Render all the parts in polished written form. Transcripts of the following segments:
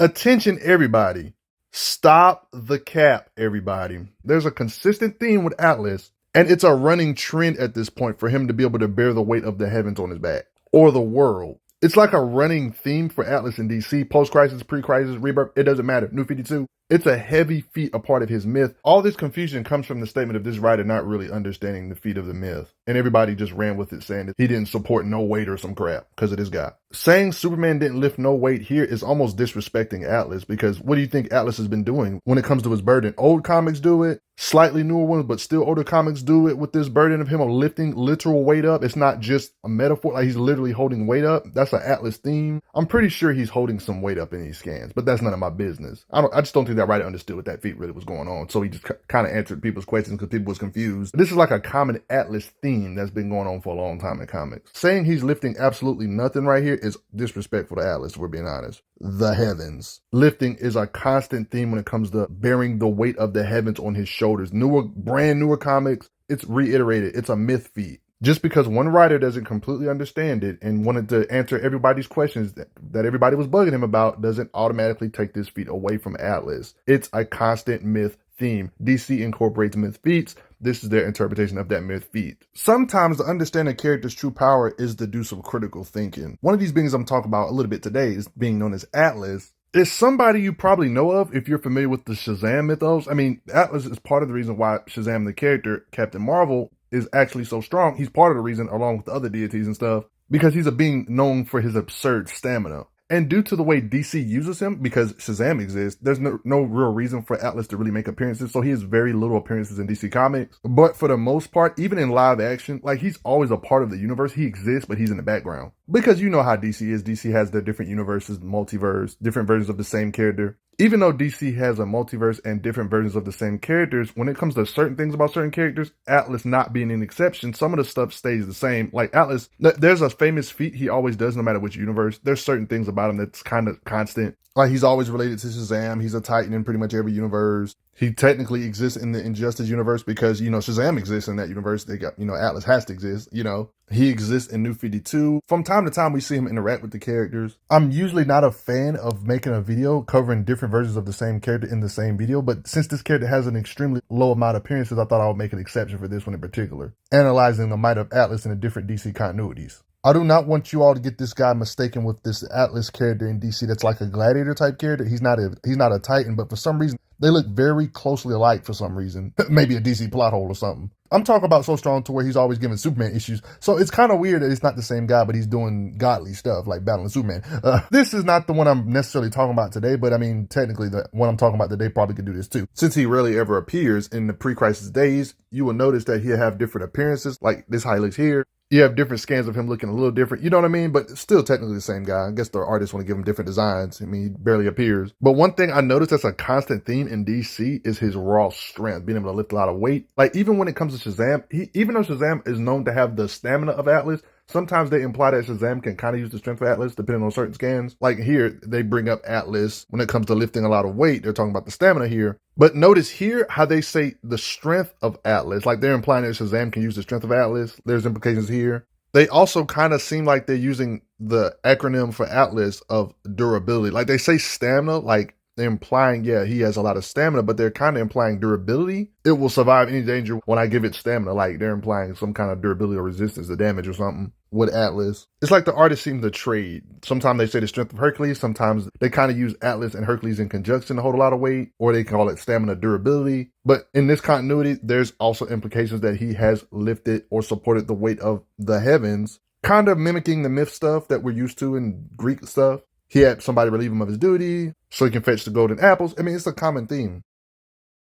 Attention, everybody. Stop the cap, everybody. There's a consistent theme with Atlas, and it's a running trend at this point for him to be able to bear the weight of the heavens on his back, or the world. It's like a running theme for Atlas in DC, post-crisis, pre-crisis, rebirth, it doesn't matter, New 52. It's a heavy feat, a part of his myth. All this confusion comes from the statement of this writer not really understanding the feat of the myth. And everybody just ran with it saying that he didn't support no weight or some crap because of this guy. Saying Superman didn't lift no weight here is almost disrespecting Atlas, because what do you think Atlas has been doing when it comes to his burden? Old comics do it, slightly newer ones, but still older comics do it with this burden of him of lifting literal weight up. It's not just a metaphor, like he's literally holding weight up. That's an Atlas theme. I'm pretty sure he's holding some weight up in these scans, but that's none of my business. I just don't think that writer understood what that feat really was going on. So he just kind of answered people's questions because people was confused. This is like a common Atlas theme that's been going on for a long time in comics. Saying he's lifting absolutely nothing right here is disrespectful to Atlas, if we're being honest. The heavens. Lifting is a constant theme when it comes to bearing the weight of the heavens on his shoulders. Brand newer comics, it's reiterated. It's a myth feat. Just because one writer doesn't completely understand it and wanted to answer everybody's questions that everybody was bugging him about doesn't automatically take this feat away from Atlas. It's a constant myth theme. DC incorporates myth feats. This is their interpretation of that myth feat. Sometimes to understand a character's true power is to do some critical thinking. One of these beings I'm talking about a little bit today is being known as Atlas. Is somebody you probably know of if you're familiar with the Shazam mythos. I mean, Atlas is part of the reason why Shazam, the character, Captain Marvel, is actually so strong. He's part of the reason, along with the other deities and stuff, because he's a being known for his absurd stamina. And due to the way DC uses him, because Shazam exists, there's no real reason for Atlas to really make appearances, so he has very little appearances in DC Comics. But for the most part, even in live action, like, he's always a part of the universe. He exists, but he's in the background. Because you know how DC is. DC has their different universes, multiverse, different versions of the same character. Even though DC has a multiverse and different versions of the same characters, when it comes to certain things about certain characters, Atlas not being an exception, some of the stuff stays the same. Like Atlas, there's a famous feat he always does no matter which universe. There's certain things about him that's kind of constant. Like, he's always related to Shazam. He's a Titan in pretty much every universe. He technically exists in the Injustice universe because, Shazam exists in that universe. They got, Atlas has to exist, He exists in New 52. From time to time, we see him interact with the characters. I'm usually not a fan of making a video covering different versions of the same character in the same video, but since this character has an extremely low amount of appearances, I thought I would make an exception for this one in particular, analyzing the might of Atlas in the different DC continuities. I do not want you all to get this guy mistaken with this Atlas character in DC that's like a gladiator type character. He's not a Titan, but for some reason, they look very closely alike for some reason. Maybe a DC plot hole or something. I'm talking about so strong to where he's always giving Superman issues. So it's kind of weird that it's not the same guy, but he's doing godly stuff like battling Superman. This is not the one I'm necessarily talking about today, but I mean, technically the one I'm talking about today probably could do this too. Since he rarely ever appears in the pre-crisis days, you will notice that he'll have different appearances, like this how he looks here. You have different scans of him looking a little different. You know what I mean? But still technically the same guy. I guess the artists want to give him different designs. I mean, he barely appears. But one thing I noticed that's a constant theme in DC is his raw strength, being able to lift a lot of weight. Like, even when it comes to Shazam, even though Shazam is known to have the stamina of Atlas, sometimes they imply that Shazam can kind of use the strength of Atlas depending on certain scans. Like here, they bring up Atlas when it comes to lifting a lot of weight. They're talking about the stamina here. But notice here how they say the strength of Atlas. Like, they're implying that Shazam can use the strength of Atlas. There's implications here. They also kind of seem like they're using the acronym for Atlas of durability. Like, they say stamina, like they're implying, yeah, he has a lot of stamina, but they're kind of implying durability. It will survive any danger when I give it stamina. Like, they're implying some kind of durability or resistance to damage or something with Atlas. It's like the artists seem to trade. Sometimes they say the strength of Hercules. Sometimes they kind of use Atlas and Hercules in conjunction to hold a lot of weight, or they call it stamina durability. But in this continuity, there's also implications that he has lifted or supported the weight of the heavens, kind of mimicking the myth stuff that we're used to in Greek stuff. He had somebody relieve him of his duty so he can fetch the golden apples. I mean, it's a common theme.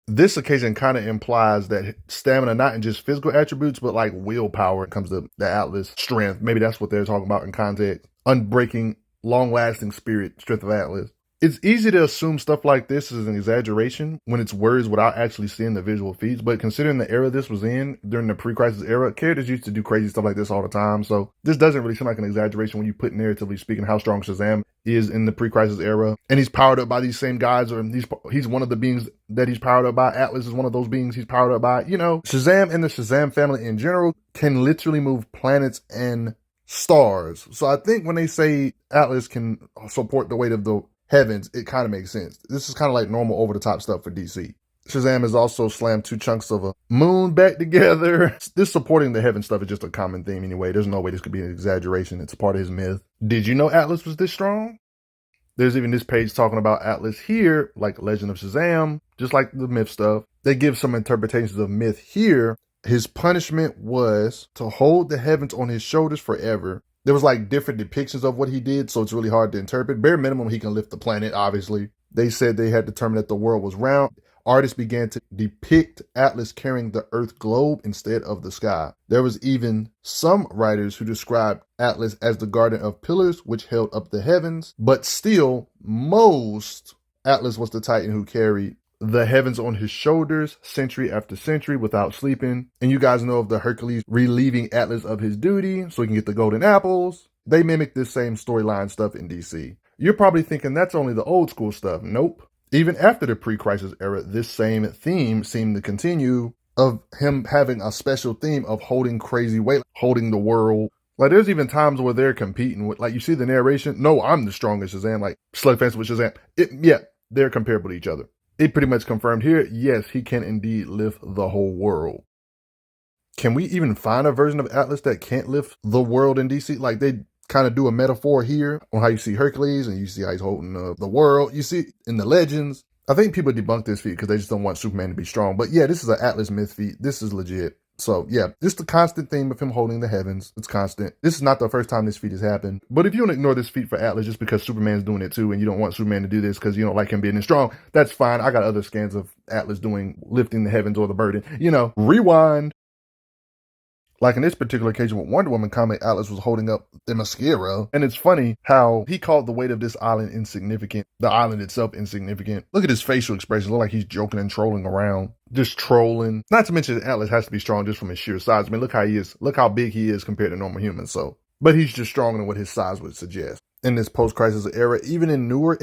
This occasion kind of implies that stamina, not in just physical attributes, but like willpower, when it comes to the Atlas strength. Maybe that's what they're talking about in context. Unbreaking, long-lasting spirit, strength of Atlas. It's easy to assume stuff like this is an exaggeration when it's words without actually seeing the visual feats, but considering the era this was in, during the pre-crisis era, characters used to do crazy stuff like this all the time, so this doesn't really seem like an exaggeration when you put narratively speaking how strong Shazam is in the pre-crisis era, and he's powered up by these same guys, or he's one of the beings that he's powered up by. Atlas is one of those beings he's powered up by. Shazam and the Shazam family in general can literally move planets and stars. So I think when they say Atlas can support the weight of the heavens, it kind of makes sense. This is kind of like normal over-the-top stuff for DC. Shazam has also slammed 2 chunks of a moon back together. This supporting the heaven stuff is just a common theme anyway. There's no way this could be an exaggeration. It's a part of his myth. Did you know Atlas was this strong? There's even this page talking about Atlas here, like Legend of Shazam, just like the myth stuff. They give some interpretations of myth here. His punishment was to hold the heavens on his shoulders forever. There was like different depictions of what he did, so it's really hard to interpret. Bare minimum, he can lift the planet, obviously. They said they had determined that the world was round. Artists began to depict Atlas carrying the Earth globe instead of the sky. There was even some writers who described Atlas as the guardian of pillars which held up the heavens, but still, Atlas was the Titan who carried the heavens on his shoulders century after century without sleeping. And you guys know of the Hercules relieving Atlas of his duty so he can get the golden apples. They mimic this same storyline stuff in DC. You're probably thinking that's only the old school stuff. Nope. Even after the pre-crisis era, this same theme seemed to continue, of him having a special theme of holding crazy weight, holding the world. Like, there's even times where they're competing with, like, you see the narration, no, I'm the strongest Shazam, like, Slugfest with Shazam. Yeah, they're comparable to each other. It pretty much confirmed here, yes, he can indeed lift the whole world. Can we even find a version of Atlas that can't lift the world in DC? Like, they kind of do a metaphor here on how you see Hercules and you see how he's holding the world. You see in the legends. I think people debunk this feat because they just don't want Superman to be strong. But yeah, this is an Atlas myth feat. This is legit. So yeah, just the constant theme of him holding the heavens. It's constant. This is not the first time this feat has happened. But if you don't ignore this feat for Atlas just because Superman's doing it too and you don't want Superman to do this because you don't like him being strong, that's fine. I got other scans of Atlas lifting the heavens or the burden. Rewind. Like in this particular occasion with Wonder Woman comic, Atlas was holding up the mascara. And it's funny how he called the weight of this island insignificant. The island itself insignificant. Look at his facial expressions. Look like he's joking and trolling around. Just trolling. Not to mention that Atlas has to be strong just from his sheer size. I mean, look how he is. Look how big he is compared to normal humans. So, but he's just stronger than what his size would suggest. In this post-crisis era, even in newer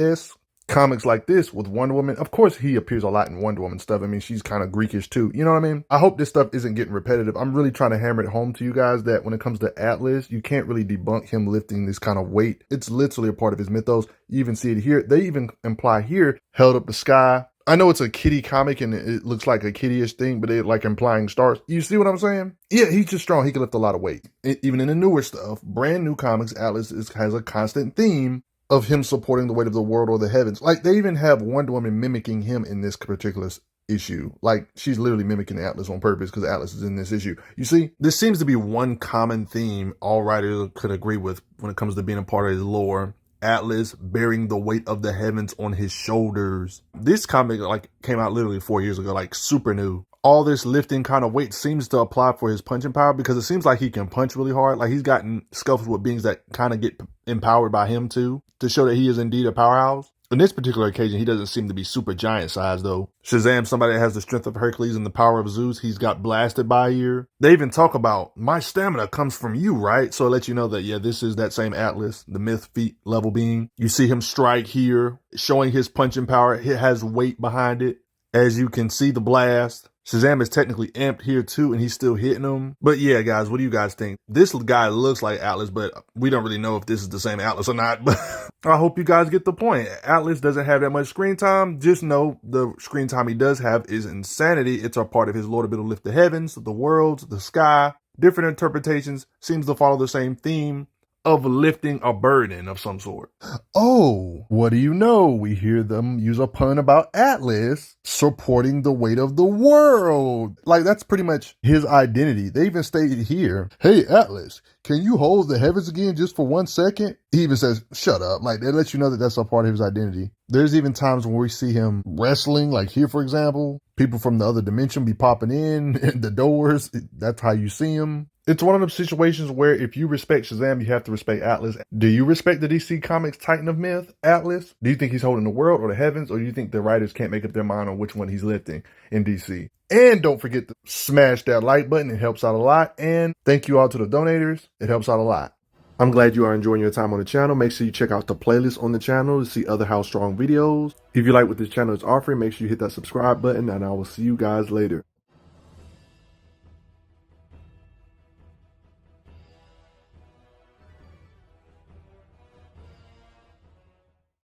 comics like this with Wonder Woman, of course he appears a lot in Wonder Woman stuff. I mean, she's kind of Greekish too. You know what I mean? I hope this stuff isn't getting repetitive. I'm really trying to hammer it home to you guys that when it comes to Atlas, you can't really debunk him lifting this kind of weight. It's literally a part of his mythos. You even see it here. They even imply here, held up the sky. I know it's a kitty comic and it looks like a kiddie-ish thing, but they're like implying stars. You see what I'm saying? Yeah, he's just strong. He can lift a lot of weight. Even in the newer stuff, brand new comics, Atlas has a constant theme of him supporting the weight of the world or the heavens. Like, they even have Wonder Woman mimicking him in this particular issue. Like, she's literally mimicking Atlas on purpose because Atlas is in this issue. You see, this seems to be one common theme all writers could agree with when it comes to being a part of his lore. Atlas bearing the weight of the heavens on his shoulders. This comic came out literally 4 years ago, like super new. All this lifting kind of weight seems to apply for his punching power because it seems like he can punch really hard. Like, he's gotten scuffles with beings that kind of get empowered by him too, to show that he is indeed a powerhouse. On this particular occasion, he doesn't seem to be super giant size though. Shazam, somebody that has the strength of Hercules and the power of Zeus, he's got blasted by here. They even talk about, my stamina comes from you, right? So it lets you know that, yeah, this is that same Atlas, the myth feat level being. You see him strike here, showing his punching power. It has weight behind it. As you can see the blast. Shazam is technically amped here too, and he's still hitting him. But yeah, guys, what do you guys think? This guy looks like Atlas, but we don't really know if this is the same Atlas or not. But I hope you guys get the point. Atlas doesn't have that much screen time. Just know the screen time he does have is insanity. It's a part of his lore to be able to lift the heavens, the worlds, the sky. Different interpretations. Seems to follow the same theme of lifting a burden of some sort. Oh, what do you know? We hear them use a pun about Atlas supporting the weight of the world. Like, that's pretty much his identity. They even stated here, hey, Atlas, can you hold the heavens again just for 1 second? He even says, shut up. Like, they let you know that that's a part of his identity. There's even times when we see him wrestling, like here, for example, people from the other dimension be popping in the doors. That's how you see him. It's one of those situations where if you respect Shazam, you have to respect Atlas. Do you respect the DC Comics Titan of Myth, Atlas? Do you think he's holding the world or the heavens? Or do you think the writers can't make up their mind on which one he's lifting in DC? And don't forget to smash that like button. It helps out a lot. And thank you all to the donators. It helps out a lot. I'm glad you are enjoying your time on the channel. Make sure you check out the playlist on the channel to see other How Strong videos. If you like what this channel is offering, make sure you hit that subscribe button, and I will see you guys later.